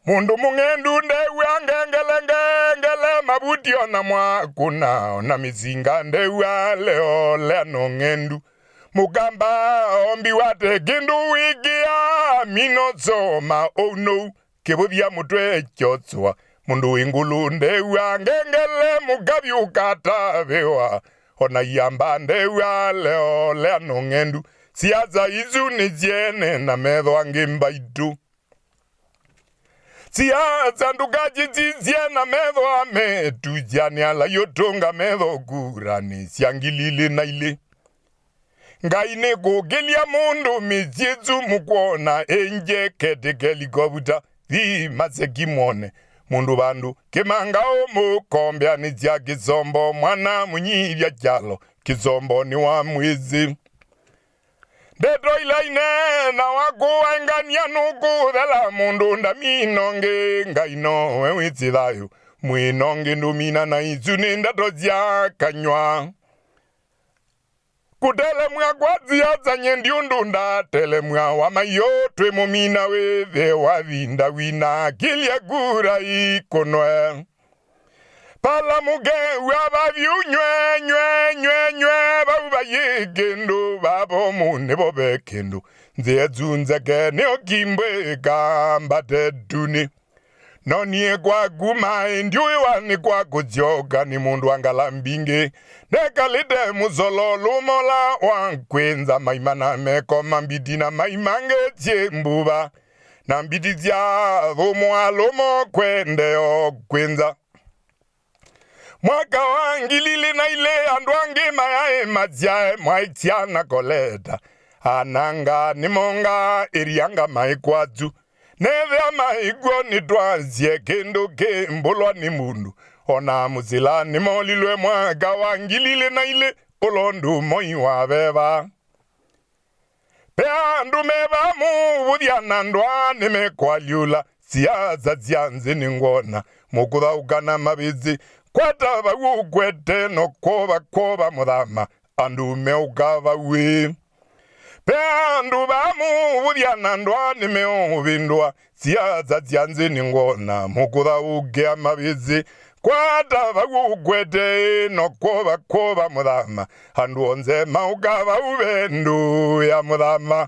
Mundu mungendu ndewa ngengele mabuti ona mwakuna ona mizinga ndewa leo leno ngendu mugamba ombi wate gindu wigia minozoma oh no kebodhia mutwe chotswa mundu ingulu ndewa ngengele mugabi ukatabewa ona yamba ndewa leo leno ngendu siaza izu niziene na medho angimba itu siaza ndugaji ziziena medho ametujani ala yotonga medho gurani siangilile na ile ngaine gogelia mundu mizizu mukona enje ketekeli gobuta vi mazekimone mundu bandu kemangao mukombe anizia kizombo mwana munyivya jalo kizombo ni wa mwizi Dedo ilaine na wakuwa engania nuku Dela mundu ndaminonge ngaino wewizidayo Mwinonge ndumina na izuni ndatozia kanywa Kutele mwa kwazia zanye ndiundunda Tele mwa wamayotwe mumina weve wavinda wina Kilia gura ikonwe Pala muge wabaviu nywe Baba yegendo babo mune bobe kendo Nze zunze kene okimbe kamba teduni Noni kwa guma ndiwe wani kwa kujoga ni mundu wangalambinge Nekalite muzolo lumola wankwenza maimana meko mambidi na maimange chembuba Na mbidi zya dhumu alomo kwende okwenza Mwaka wangilili na ile andwangi mayae maziae mwaitiana koleta Ananga nimonga irianga maikwazu Nevea maigwo nitwazie kendo ke mbulwa ni mundu Ona muzila ni molilwe mwaka wangilili na ile ulondu moi wabeba Pea ndumeba muudhia nandwa nimekwaliula Siaza zianzi ningona mukudha ukana mabizi Kwata bagu kwete no koba mudama Andume ukava we Peandu bamu udhia nandwa nimeovindwa Siaza zianzi ningona mukudha ugea mabizi Kwata bagu kwete no koba mudama Andu onze maukava ubendu ya mudama